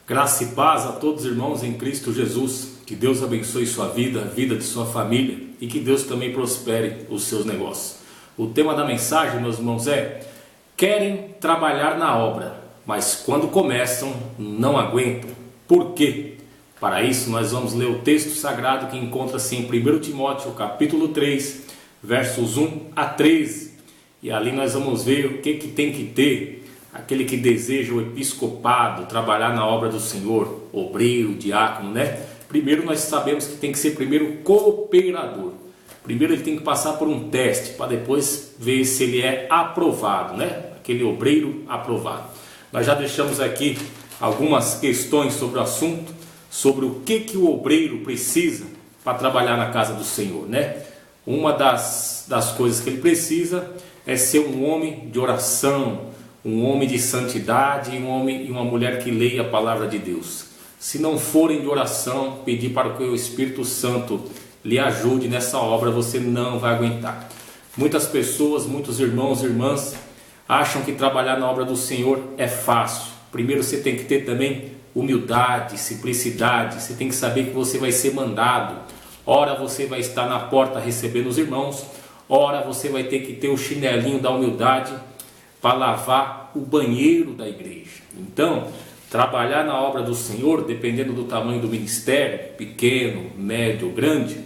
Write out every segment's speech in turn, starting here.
Graça e paz a todos os irmãos em Cristo Jesus. Que Deus abençoe sua vida, a vida de sua família e que Deus também prospere os seus negócios. O tema da mensagem, meus irmãos, é: querem trabalhar na obra, mas quando começam não aguentam. Por quê? Para isso nós vamos ler o texto sagrado que encontra-se em 1 Timóteo capítulo 3, versos 1 a 13. E ali nós vamos ver o que tem que ter aquele que deseja o episcopado, trabalhar na obra do Senhor, obreiro, diácono, né? Primeiro nós sabemos que tem que ser primeiro cooperador. Primeiro ele tem que passar por um teste, para depois ver se ele é aprovado, né? Aquele obreiro aprovado. Nós já deixamos aqui algumas questões sobre o assunto, sobre o que o obreiro precisa para trabalhar na casa do Senhor, né? Uma das coisas que ele precisa é ser um homem de oração, um homem de santidade e um homem e uma mulher que leia a palavra de Deus. Se não forem de oração, pedir para que o Espírito Santo lhe ajude nessa obra, você não vai aguentar. Muitas pessoas, muitos irmãos e irmãs acham que trabalhar na obra do Senhor é fácil. Primeiro você tem que ter também humildade, simplicidade. Você tem que saber que você vai ser mandado. Ora você vai estar na porta recebendo os irmãos, ora você vai ter que ter o chinelinho da humildade para lavar o banheiro da igreja. Então, trabalhar na obra do Senhor, dependendo do tamanho do ministério, pequeno, médio, grande,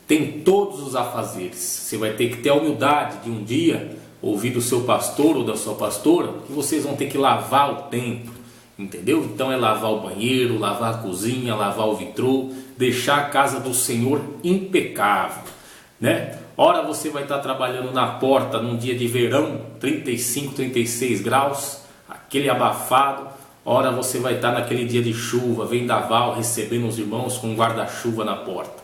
tem todos os afazeres. Você vai ter que ter a humildade de um dia ouvir do seu pastor ou da sua pastora que vocês vão ter que lavar o templo, entendeu? Então é lavar o banheiro, lavar a cozinha, lavar o vitrô, deixar a casa do Senhor impecável, né? Ora você vai estar trabalhando na porta num dia de verão, 35, 36 graus, aquele abafado. Ora você vai estar naquele dia de chuva, vendaval, recebendo os irmãos com um guarda-chuva na porta.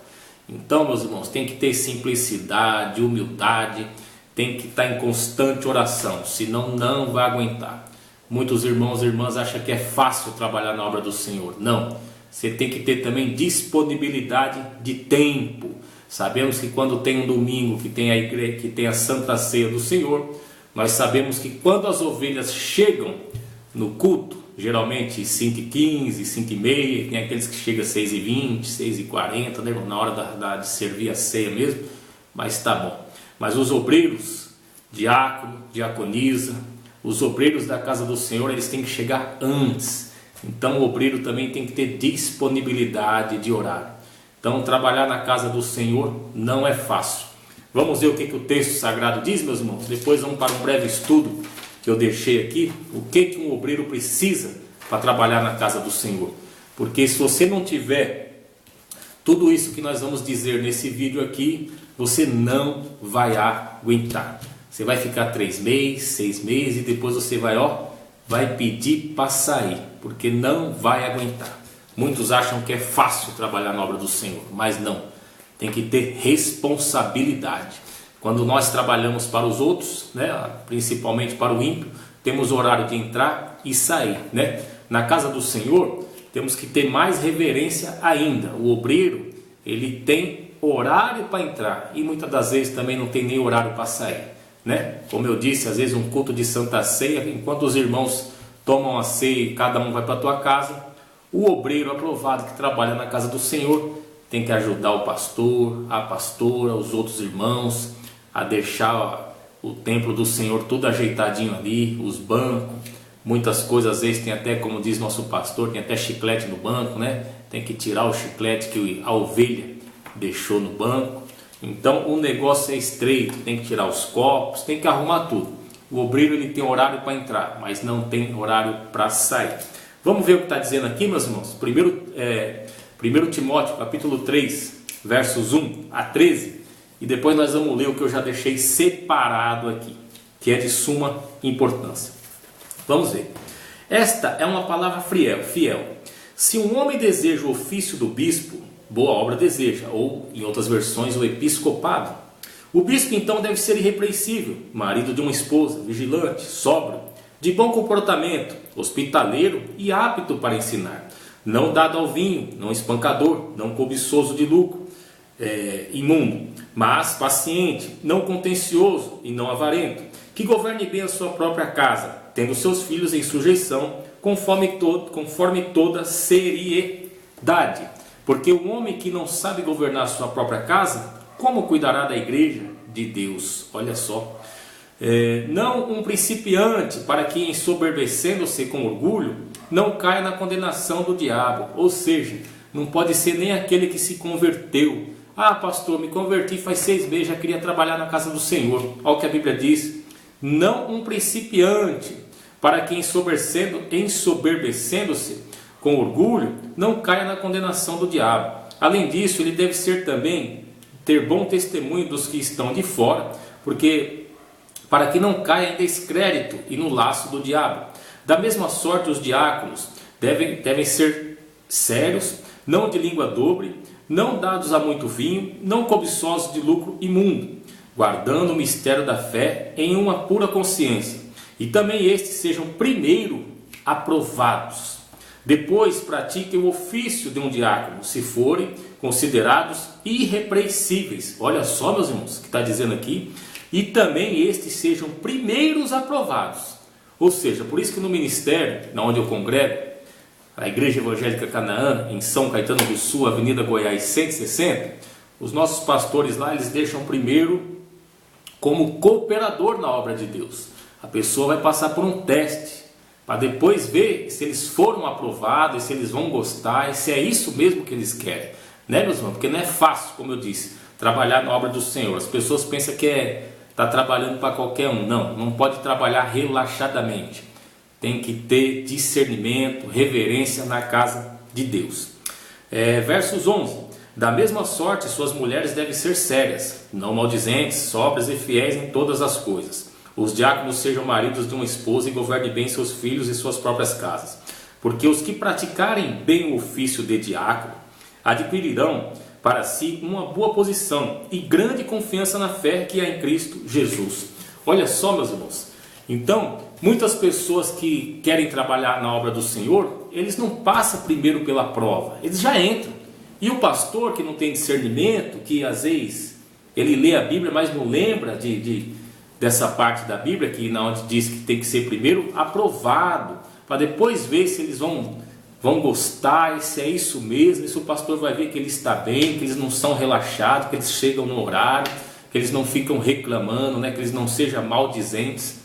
Então, meus irmãos, tem que ter simplicidade, humildade, tem que estar em constante oração, senão não vai aguentar. Muitos irmãos e irmãs acham que é fácil trabalhar na obra do Senhor. Não, você tem que ter também disponibilidade de tempo. Sabemos que quando tem um domingo, que tem a igreja, que tem a Santa Ceia do Senhor, nós sabemos que quando as ovelhas chegam no culto, geralmente 5h15, 5h30, tem aqueles que chegam às 6h20, 6h40, né, na hora de servir a ceia mesmo, mas tá bom. Mas os obreiros, diácono, diaconisa, os obreiros da casa do Senhor, eles têm que chegar antes. Então o obreiro também tem que ter disponibilidade de horário. Então trabalhar na casa do Senhor não é fácil. Vamos ver o que o texto sagrado diz, meus irmãos? Depois vamos para um breve estudo que eu deixei aqui. O que um obreiro precisa para trabalhar na casa do Senhor? Porque se você não tiver tudo isso que nós vamos dizer nesse vídeo aqui, você não vai aguentar. Você vai ficar 3 meses, 6 meses e depois você vai pedir para sair, porque não vai aguentar. Muitos acham que é fácil trabalhar na obra do Senhor, mas não. Tem que ter responsabilidade. Quando nós trabalhamos para os outros, né, principalmente para o ímpio, temos horário de entrar e sair, né? Na casa do Senhor, temos que ter mais reverência ainda. O obreiro, ele tem horário para entrar e muitas das vezes também não tem nem horário para sair, né? Como eu disse, às vezes um culto de Santa Ceia, enquanto os irmãos tomam a ceia e cada um vai para a tua casa, o obreiro aprovado que trabalha na casa do Senhor tem que ajudar o pastor, a pastora, os outros irmãos a deixar o templo do Senhor tudo ajeitadinho ali, os bancos, muitas coisas às vezes tem até, como diz nosso pastor, tem até chiclete no banco, né? Tem que tirar o chiclete que a ovelha deixou no banco. Então o negócio é estreito, tem que tirar os copos, tem que arrumar tudo. O obreiro ele tem horário para entrar, mas não tem horário para sair. Vamos ver o que está dizendo aqui, meus irmãos? 1 Timóteo capítulo 3, versos 1 a 13. E depois nós vamos ler o que eu já deixei separado aqui, que é de suma importância. Vamos ver. Esta é uma palavra fiel. Se um homem deseja o ofício do bispo, boa obra deseja, ou em outras versões o episcopado. O bispo então deve ser irrepreensível, marido de uma esposa, vigilante, sóbrio, de bom comportamento, hospitaleiro e apto para ensinar, não dado ao vinho, não espancador, não cobiçoso de lucro, imundo, mas paciente, não contencioso e não avarento, que governe bem a sua própria casa, tendo seus filhos em sujeição, conforme toda seriedade. Porque o homem que não sabe governar sua própria casa, como cuidará da igreja de Deus? Olha só. Não um principiante, para que, ensoberbecendo-se com orgulho, não caia na condenação do diabo. Ou seja, não pode ser nem aquele que se converteu. Ah, pastor, me converti faz 6 meses, já queria trabalhar na casa do Senhor. Olha o que a Bíblia diz. Não um principiante, para que, ensoberbecendo-se com orgulho, não caia na condenação do diabo. Além disso, ele deve ser também, ter bom testemunho dos que estão de fora, porque para que não caia em descrédito e no laço do diabo. Da mesma sorte, os diáconos devem ser sérios, não de língua dobre, não dados a muito vinho, não cobiçosos de lucro imundo, guardando o mistério da fé em uma pura consciência. E também estes sejam primeiro aprovados. Depois pratiquem o ofício de um diácono, se forem considerados irrepreensíveis. Olha só, meus irmãos, o que está dizendo aqui. E também estes sejam primeiros aprovados. Ou seja, por isso que no ministério, na onde eu congrego, a Igreja Evangélica Canaã, em São Caetano do Sul, Avenida Goiás 160, os nossos pastores lá, eles deixam primeiro como cooperador na obra de Deus. A pessoa vai passar por um teste, para depois ver se eles foram aprovados, se eles vão gostar, e se é isso mesmo que eles querem. Né, meus irmãos? Porque não é fácil, como eu disse, trabalhar na obra do Senhor. As pessoas pensam que está trabalhando para qualquer um. Não pode trabalhar relaxadamente. Tem que ter discernimento, reverência na casa de Deus. Versos 11. Da mesma sorte, suas mulheres devem ser sérias, não maldizentes, sóbrias e fiéis em todas as coisas. Os diáconos sejam maridos de uma esposa e governem bem seus filhos e suas próprias casas. Porque os que praticarem bem o ofício de diácono adquirirão para si uma boa posição e grande confiança na fé que há em Cristo Jesus. Olha só, meus irmãos. Então, muitas pessoas que querem trabalhar na obra do Senhor, eles não passam primeiro pela prova, eles já entram. E o pastor que não tem discernimento, que às vezes ele lê a Bíblia, mas não lembra dessa parte da Bíblia, que na onde diz que tem que ser primeiro aprovado, para depois ver se eles vão gostar, se é isso mesmo, e se o pastor vai ver que ele está bem, que eles não são relaxados, que eles chegam no horário, que eles não ficam reclamando, né, que eles não sejam maldizentes,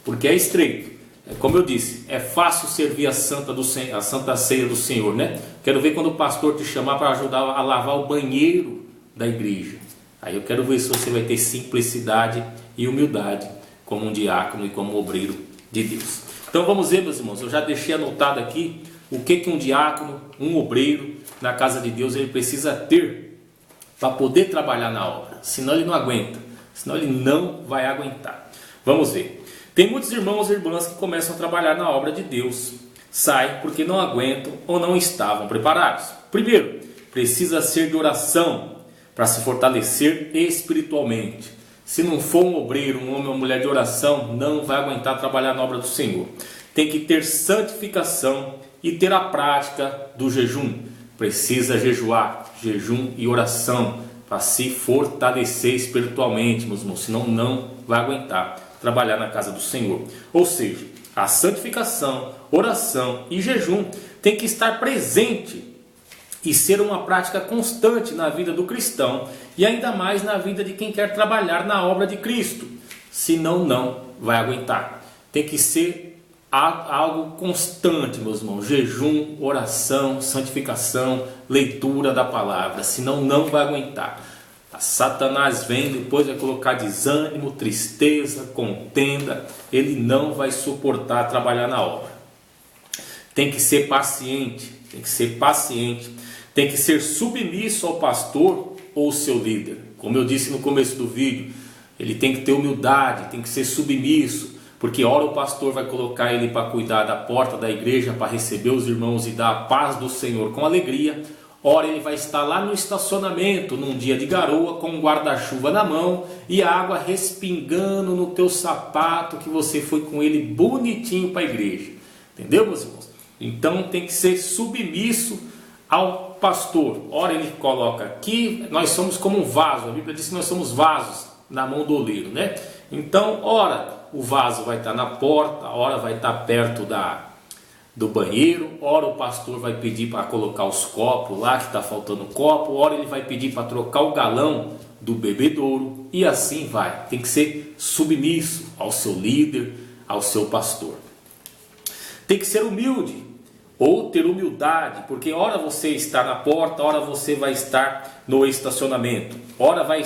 porque é estreito. Como eu disse, é fácil servir a Santa Ceia do Senhor, né? Quero ver quando o pastor te chamar para ajudar a lavar o banheiro da igreja. Aí eu quero ver se você vai ter simplicidade e humildade como um diácono e como um obreiro de Deus. Então vamos ver, meus irmãos, eu já deixei anotado aqui o que um diácono, um obreiro na casa de Deus ele precisa ter para poder trabalhar na obra. Senão ele não aguenta, senão ele não vai aguentar. Vamos ver. Tem muitos irmãos e irmãs que começam a trabalhar na obra de Deus, saem porque não aguentam ou não estavam preparados. Primeiro, precisa ser de oração para se fortalecer espiritualmente. Se não for um obreiro, um homem ou mulher de oração, não vai aguentar trabalhar na obra do Senhor. Tem que ter santificação e ter a prática do jejum. Precisa jejuar, jejum e oração para se fortalecer espiritualmente, meus irmãos, senão não vai aguentar trabalhar na casa do Senhor. Ou seja, a santificação, oração e jejum tem que estar presente e ser uma prática constante na vida do cristão e ainda mais na vida de quem quer trabalhar na obra de Cristo. Senão não vai aguentar. Tem que ser algo constante, meus irmãos. Jejum, oração, santificação, leitura da palavra. Senão não vai aguentar. Satanás vem, depois vai colocar desânimo, tristeza, contenda. Ele não vai suportar trabalhar na obra. Tem que ser paciente, tem que ser submisso ao pastor ou seu líder. Como eu disse no começo do vídeo, ele tem que ter humildade, tem que ser submisso, porque ora o pastor vai colocar ele para cuidar da porta da igreja, para receber os irmãos e dar a paz do Senhor com alegria. Ora, ele vai estar lá no estacionamento, num dia de garoa, com um guarda-chuva na mão e a água respingando no teu sapato, que você foi com ele bonitinho para a igreja. Entendeu, meus irmãos? Então tem que ser submisso ao pastor. Ora, ele coloca aqui, nós somos como um vaso. A Bíblia diz que nós somos vasos na mão do oleiro, né? Então, ora, o vaso vai estar na porta, ora vai estar perto do banheiro, ora o pastor vai pedir para colocar os copos lá que está faltando copo, ora ele vai pedir para trocar o galão do bebedouro, e assim vai. Tem que ser submisso ao seu líder, ao seu pastor. Tem que ser humilde, ou ter humildade, porque ora você está na porta, ora você vai estar no estacionamento, ora vai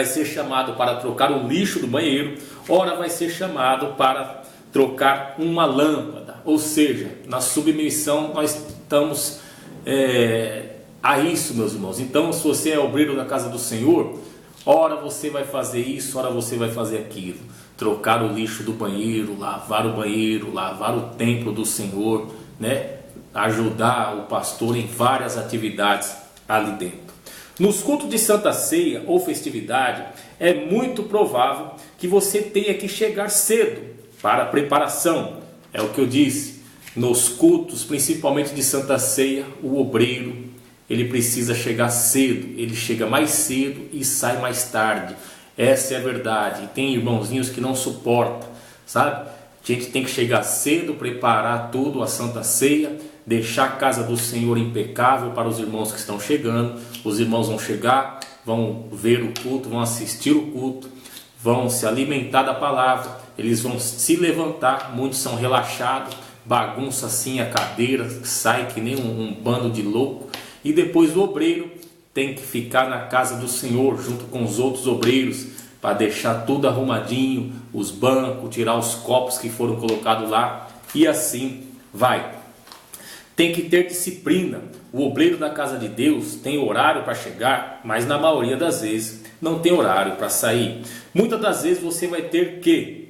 ser chamado para trocar o lixo do banheiro, ora vai ser chamado para trocar uma lâmpada. Ou seja, na submissão nós estamos a isso, meus irmãos. Então, se você é obreiro da casa do Senhor, ora você vai fazer isso, ora você vai fazer aquilo. Trocar o lixo do banheiro, lavar o banheiro, lavar o templo do Senhor, né? Ajudar o pastor em várias atividades ali dentro. Nos cultos de Santa Ceia ou festividade, é muito provável que você tenha que chegar cedo para a preparação. É o que eu disse, nos cultos, principalmente de Santa Ceia, o obreiro, ele precisa chegar cedo, ele chega mais cedo e sai mais tarde. Essa é a verdade. E tem irmãozinhos que não suportam, sabe? A gente tem que chegar cedo, preparar tudo, a Santa Ceia, deixar a casa do Senhor impecável para os irmãos que estão chegando. Os irmãos vão chegar, vão ver o culto, vão assistir o culto, vão se alimentar da palavra, eles vão se levantar, muitos são relaxados, bagunça assim a cadeira, sai que nem um bando de louco, e depois o obreiro tem que ficar na casa do Senhor junto com os outros obreiros para deixar tudo arrumadinho, os bancos, tirar os copos que foram colocados lá, e assim vai. Tem que ter disciplina. O obreiro da casa de Deus tem horário para chegar, mas na maioria das vezes não tem horário para sair. Muitas das vezes você vai ter que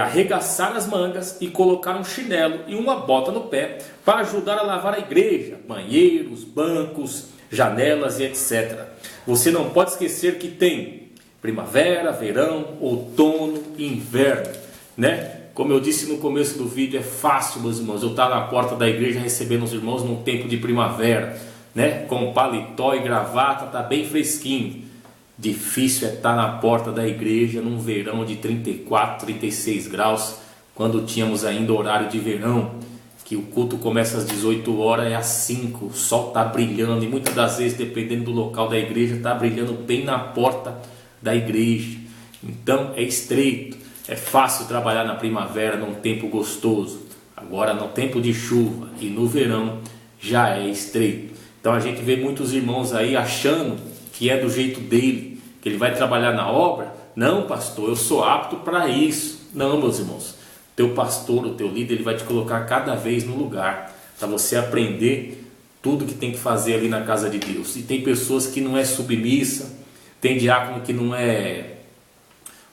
arregaçar as mangas e colocar um chinelo e uma bota no pé para ajudar a lavar a igreja, banheiros, bancos, janelas e etc. Você não pode esquecer que tem primavera, verão, outono e inverno, né? Como eu disse no começo do vídeo, é fácil, meus irmãos, eu estar na porta da igreja recebendo os irmãos num tempo de primavera, né? Com paletó e gravata, tá bem fresquinho. Difícil é estar na porta da igreja num verão de 34, 36 graus, quando tínhamos ainda horário de verão, que o culto começa às 18 horas, é às 5, o sol está brilhando, e muitas das vezes, dependendo do local da igreja, está brilhando bem na porta da igreja. Então é estreito, é fácil trabalhar na primavera num tempo gostoso. Agora no tempo de chuva e no verão já é estreito. Então a gente vê muitos irmãos aí achando que é do jeito dele, que ele vai trabalhar na obra. Não, pastor, eu sou apto para isso. Não, meus irmãos, teu pastor, o teu líder, ele vai te colocar cada vez no lugar, para você aprender tudo que tem que fazer ali na casa de Deus. E tem pessoas que não é submissa, tem diácono que não é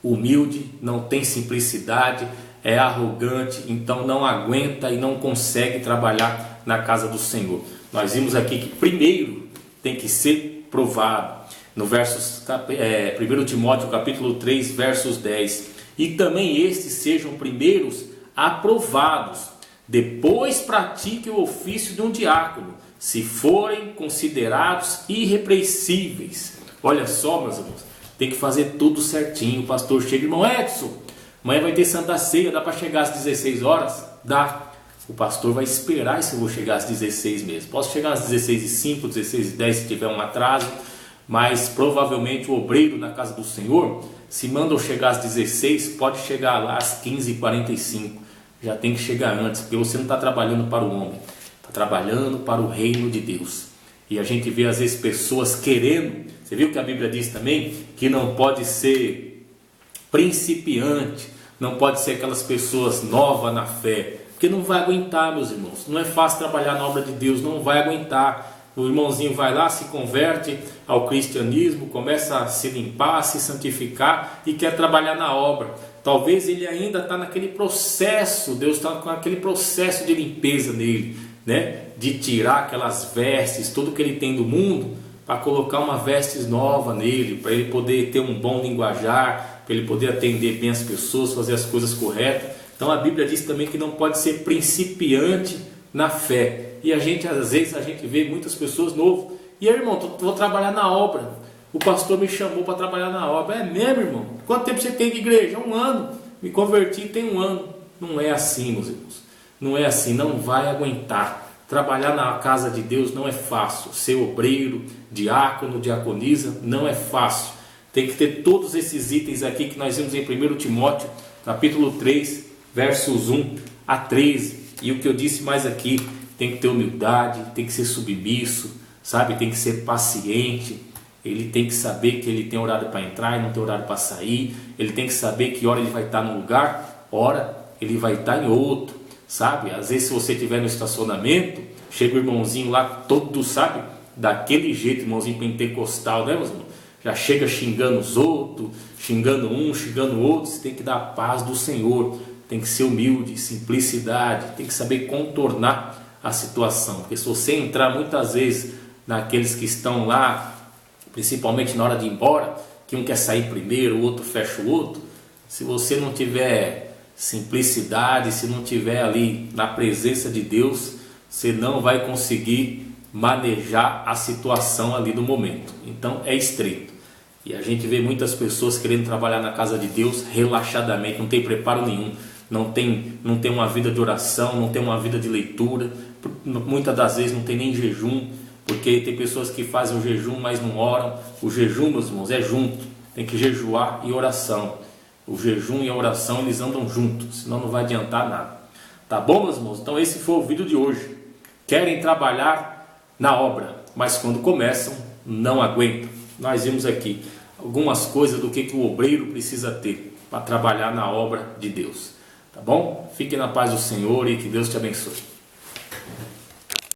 humilde, não tem simplicidade, é arrogante, então não aguenta e não consegue trabalhar na casa do Senhor. Nós vimos aqui que primeiro tem que ser provado. No versos 1 Timóteo capítulo 3, versos 10. E também estes sejam primeiros aprovados, depois pratique o ofício de um diácono, se forem considerados irrepreensíveis. Olha só, meus irmãos, tem que fazer tudo certinho. O pastor chega, irmão Edson, amanhã vai ter Santa Ceia, dá para chegar às 16 horas? Dá. O pastor vai esperar se eu vou chegar às 16 mesmo. Posso chegar às 16h05, 16h10 se tiver um atraso, mas provavelmente o obreiro na casa do Senhor, se manda eu chegar às 16, pode chegar lá às 15h45. Já tem que chegar antes, porque você não está trabalhando para o homem, está trabalhando para o reino de Deus. E a gente vê às vezes pessoas querendo, você viu que a Bíblia diz também que não pode ser principiante, não pode ser aquelas pessoas novas na fé, porque não vai aguentar, meus irmãos. Não é fácil trabalhar na obra de Deus, não vai aguentar. O irmãozinho vai lá, se converte ao cristianismo, começa a se limpar, a se santificar e quer trabalhar na obra. Talvez ele ainda está naquele processo, Deus está com aquele processo de limpeza nele, né? De tirar aquelas vestes, tudo que ele tem do mundo, para colocar uma veste nova nele, para ele poder ter um bom linguajar, para ele poder atender bem as pessoas, fazer as coisas corretas. Então a Bíblia diz também que não pode ser principiante na fé. E às vezes a gente vê muitas pessoas novas. E aí, irmão, vou trabalhar na obra. O pastor me chamou para trabalhar na obra. É mesmo, irmão? Quanto tempo você tem de igreja? 1 ano. Me converti tem 1 ano. Não é assim, meus irmãos. Não é assim, não vai aguentar. Trabalhar na casa de Deus não é fácil. Ser obreiro, diácono, diaconisa, não é fácil. Tem que ter todos esses itens aqui que nós vimos em 1 Timóteo, capítulo 3, versos 1 a 13. E o que eu disse mais aqui, tem que ter humildade, tem que ser submisso, sabe? Tem que ser paciente. Ele tem que saber que ele tem horário para entrar e não tem horário para sair. Ele tem que saber que hora ele vai estar num lugar, hora ele vai estar em outro, sabe? Às vezes, se você estiver no estacionamento, chega o irmãozinho lá todo, sabe? Daquele jeito, irmãozinho pentecostal, né, meus irmãos? Já chega xingando os outros, xingando um, xingando o outro. Você tem que dar a paz do Senhor, tem que ser humilde, simplicidade, tem que saber contornar a situação. Porque se você entrar muitas vezes naqueles que estão lá, principalmente na hora de ir embora, que um quer sair primeiro, o outro fecha o outro, se você não tiver simplicidade, se não tiver ali na presença de Deus, você não vai conseguir manejar a situação ali do momento. Então é estreito. E a gente vê muitas pessoas querendo trabalhar na casa de Deus relaxadamente, não tem preparo nenhum, não tem uma vida de oração, não tem uma vida de leitura, muitas das vezes não tem nem jejum, porque tem pessoas que fazem o jejum, mas não oram. O jejum, meus irmãos, é junto, tem que jejuar e oração. O jejum e a oração, eles andam juntos, senão não vai adiantar nada. Tá bom, meus irmãos? Então esse foi o vídeo de hoje. Querem trabalhar na obra, mas quando começam, não aguentam. Nós vimos aqui algumas coisas do que o obreiro precisa ter para trabalhar na obra de Deus. Tá bom? Fique na paz do Senhor e que Deus te abençoe.